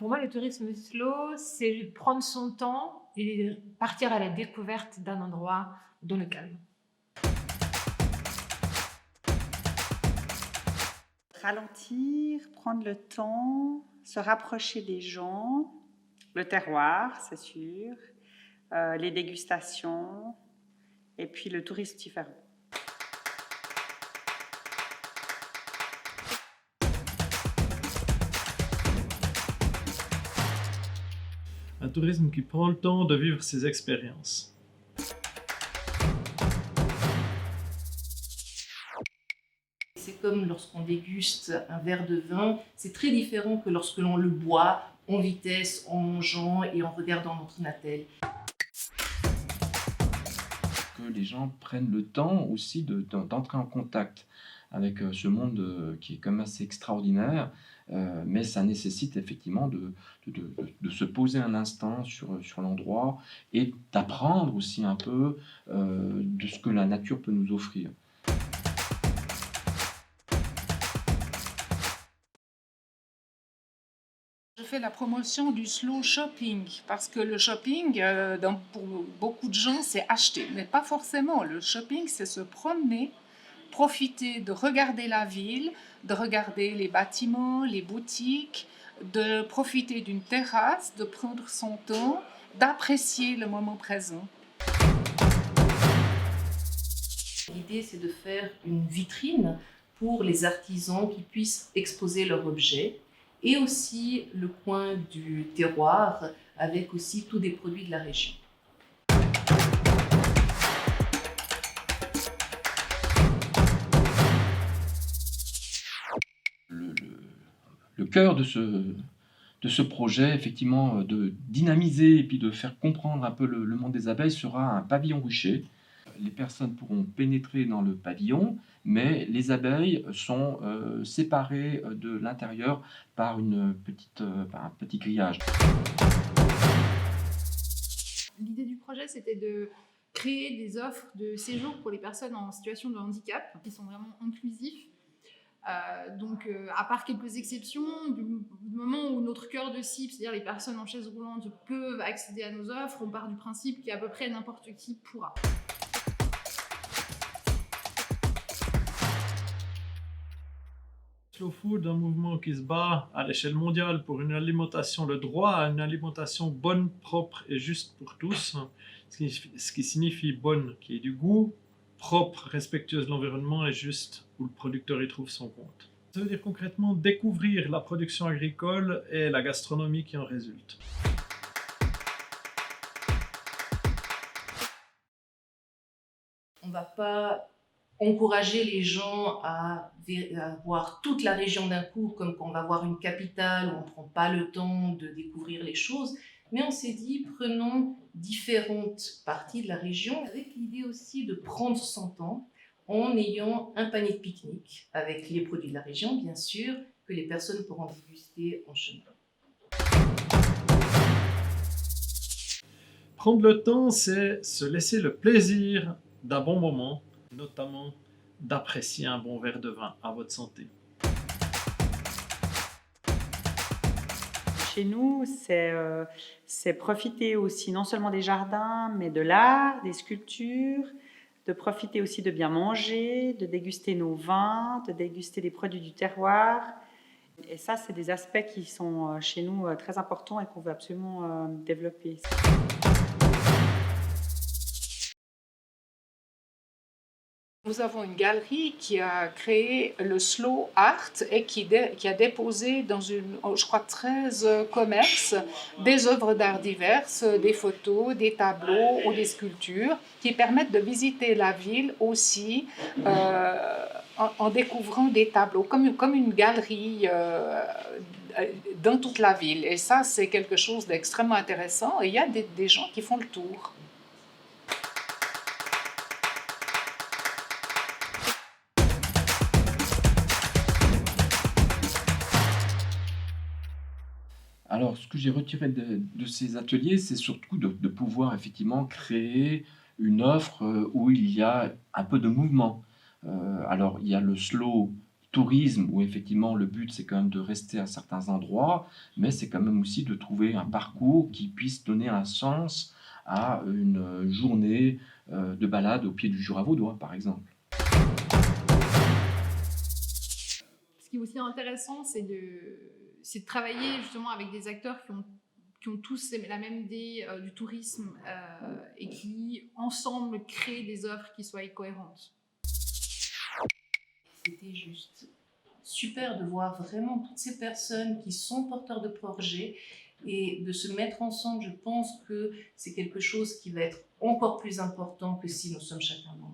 Pour moi, le tourisme slow, c'est prendre son temps et partir à la découverte d'un endroit dans le calme. Ralentir, prendre le temps, se rapprocher des gens, le terroir, c'est sûr, les dégustations et puis le tourisme différent. Un tourisme qui prend le temps de vivre ses expériences. C'est comme lorsqu'on déguste un verre de vin, c'est très différent que lorsque l'on le boit en vitesse, en mangeant et en regardant notre Natel. Que les gens prennent le temps aussi d'entrer en contact avec ce monde qui est quand même assez extraordinaire, mais ça nécessite effectivement de se poser un instant sur l'endroit et d'apprendre aussi un peu de ce que la nature peut nous offrir. Je fais la promotion du slow shopping parce que le shopping, pour beaucoup de gens, c'est acheter. Mais pas forcément. Le shopping, c'est se promener, profiter de regarder la ville, de regarder les bâtiments, les boutiques, de profiter d'une terrasse, de prendre son temps, d'apprécier le moment présent. L'idée, c'est de faire une vitrine pour les artisans qui puissent exposer leurs objets et aussi le coin du terroir avec aussi tous des produits de la région. Le cœur de ce projet, effectivement, de dynamiser et puis de faire comprendre un peu le monde des abeilles sera un pavillon rucher. Les personnes pourront pénétrer dans le pavillon, mais les abeilles sont séparées de l'intérieur par par un petit grillage. L'idée du projet, c'était de créer des offres de séjour pour les personnes en situation de handicap qui sont vraiment inclusifs. À part quelques exceptions, du moment où notre cœur de cible, c'est-à-dire les personnes en chaise roulante, peuvent accéder à nos offres, on part du principe qu'à peu près n'importe qui pourra. Slow Food, un mouvement qui se bat à l'échelle mondiale pour une alimentation, le droit à une alimentation bonne, propre et juste pour tous, ce qui signifie bonne, qui ait du goût, propre, respectueuse de l'environnement et juste, où le producteur y trouve son compte. Ça veut dire concrètement découvrir la production agricole et la gastronomie qui en résulte. On ne va pas encourager les gens à voir toute la région d'un coup, comme quand on va voir une capitale où on ne prend pas le temps de découvrir les choses. Mais on s'est dit, prenons différentes parties de la région, avec l'idée aussi de prendre son temps en ayant un panier de pique-nique, avec les produits de la région, bien sûr, que les personnes pourront déguster en chemin. Prendre le temps, c'est se laisser le plaisir d'un bon moment, notamment d'apprécier un bon verre de vin à votre santé. Chez nous, c'est profiter aussi non seulement des jardins, mais de l'art, des sculptures, de profiter aussi de bien manger, de déguster nos vins, de déguster les produits du terroir. Et ça, c'est des aspects qui sont chez nous très importants et qu'on veut absolument développer. Nous avons une galerie qui a créé le Slow Art et qui a déposé dans je crois, 13 commerces des œuvres d'art diverses, des photos, des tableaux ou des sculptures qui permettent de visiter la ville aussi en découvrant des tableaux, comme une galerie dans toute la ville. Et ça, c'est quelque chose d'extrêmement intéressant et il y a des gens qui font le tour. Alors, ce que j'ai retiré de ces ateliers, c'est surtout de pouvoir effectivement créer une offre où il y a un peu de mouvement. Alors, il y a le slow tourisme où effectivement le but c'est quand même de rester à certains endroits, mais c'est quand même aussi de trouver un parcours qui puisse donner un sens à une journée de balade au pied du Jura vaudois, par exemple. Ce qui est aussi intéressant, c'est de travailler justement avec des acteurs qui ont tous la même idée du tourisme et qui, ensemble, créent des offres qui soient cohérentes. C'était juste super de voir vraiment toutes ces personnes qui sont porteurs de projets et de se mettre ensemble. Je pense que c'est quelque chose qui va être encore plus important que si nous sommes chacun dans